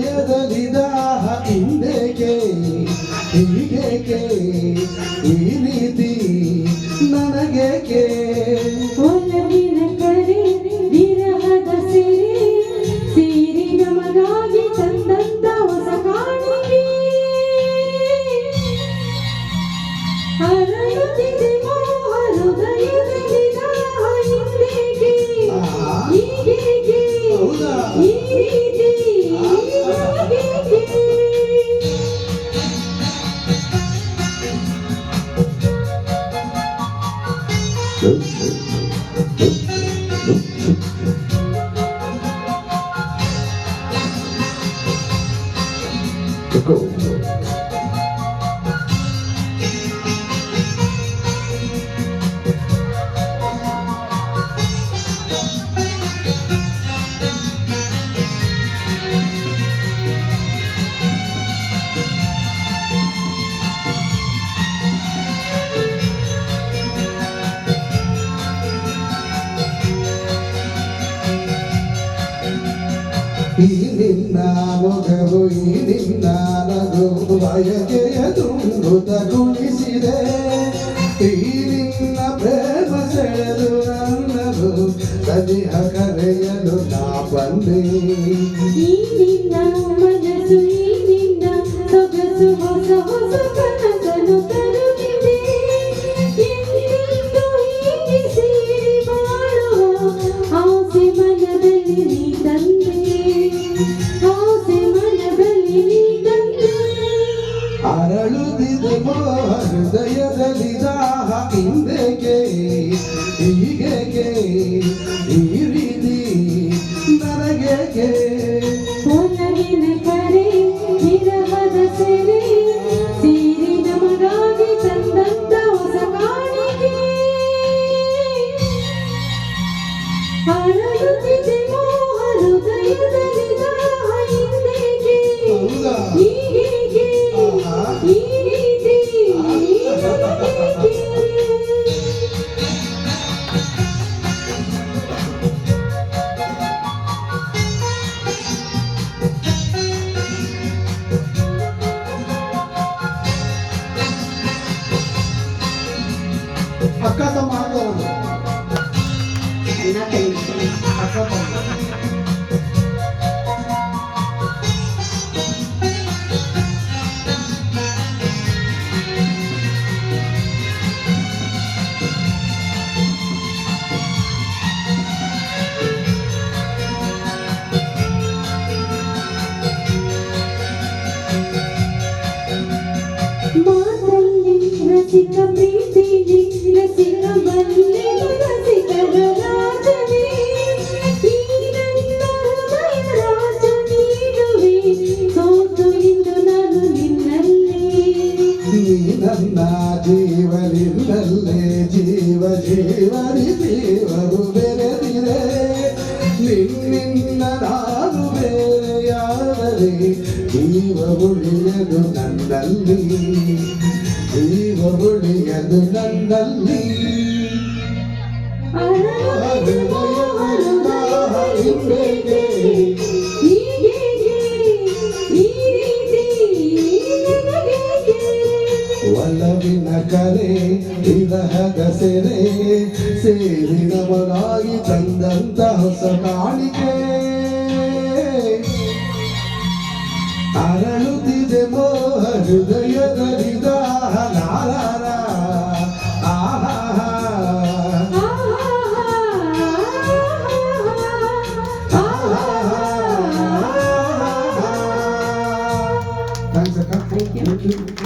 ಹೃದಯದಲ್ಲಿ ದಾಹ ಹಿಂದೇಕೆ ಹೀಗೇಕೆ ಈ ರೀತಿ ನನಗೇಕೆ ಒಲವಿನ ಕರೆ ವಿರಹದ ಸಿರಿ ಸೀರಿ ನಮಗಾಗಿ ತಂದಂತ ಹೊಸ ಕಾಣಿಕೆ ಹರಡುತ್ತಿದೆ ಮೋಹ ಹೃದಯದಲ್ಲಿ ದಾಹ ಹಿಂದೇಕೆ ಹೀಗೇಕೆ ಈ ರೀತಿ ನನಗೇಕೆ Go. ಈ ನಿನ್ನ ಮೊಗವು ಈ ನಿನ್ನ ನಗು ಬಯಕೆಯ ತುಂಬುತ್ತ ಕುಣಿಸಿದೆ ಈ ನಿನ್ನ ಪ್ರೇಮ ಸೆಳೆದು ನನ್ನದು ಸನಿಹ ಕರೆಯಲು ನಾ ಬಂದೆ ಈ ನಿನ್ನ ಮನಸ್ಸು ಈ ನಿನ್ನ ಸೊಗಸು ಹೊಸ ಹೊಸ ಕನಸನ್ನು ತರುತ್ತಿದೆ ಎಂದೆಂದೂ ಹೀಗೆ ಸೇರಿ ಬಾಳುವ ಆಸೆ ಮನದಲ್ಲಿ ನೀ ತಂದೆ ಆಸೆ ಮನದಲ್ಲಿ ನೀ ತಂದೆ ಅರಳುತ್ತಿದೆ ಮೋಹ ಹೃದಯದಲ್ಲಿ ದಾಹ ಹಿಂದೇಕೆ ಹೀಗೇಕೆ ಈ ರೀತಿ ನನಗೇಕೆ ಒಲವಿನ ಕರೆ ವಿರಹದ ಸೆರೆ ಸೀರಿ ನಮಗಾಗಿ ತಂದಂತ ಹೊಸ ಕಾಣಿಕೆ ಹರಡುತ್ತಿದೆ ಮೋಹ ಹೃದಯದಲ್ಲಿ ದಾಹ ಹಿಂದೇಕೆ ಹೀಗೇಕೆ ಈ ರೀತಿ ನನಗೇಕೆ ಅಕ್ಕ ತಮ್ಮ ಆದವರು ಅಕ್ಕ ತಮ್ಮ ಮಾತಲ್ಲಿ ರಸಿಕ ಪ್ರೀತಿಲಿ ರಸಿಕ ಬಲ್ಲೆ ರಸಿಕರ ರಾಜನೇ ಈ ನನ್ನ ಹೃದಯ ರಾಜ ನೀಡುವೆ ಸೋತು ಇಂದು ನಾನು ನಿನ್ನಲ್ಲಿ ನೀ ನನ್ನ ಜೀವನಿಲ್ಲಲ್ಲೇ ಜೀವ ಜೀವನಿ ಜೀವವು ಬೆರೆದಿದೆ ನಿನ್ನಿಂದ ನಾನು ಬೇರೆಯಾದರೆ ಜೀವ ಉಳಿಯದು ನನ್ನಲ್ಲಿ ಜೀವ ಉಳಿಯದು ನನ್ನಲ್ಲಿ ಹಿಂದೇಕೆ ಒಲವಿನ ಕರೆ ವಿರಹದ ಸೆರೆ ಸೇರಿ ನಮಗಾಗಿ ತಂದಂತ ಹೊಸ ಕಾಣಿಕೆ ಅರಳುತ್ತಿದೆ ಮೋಹ ಹೃದಯದಲ್ಲಿ ದಾಹ ನಾರಾರ ಆಹಾ ಥ್ಯಾಂಕ್ಸ್ ಅಕ್ಕ.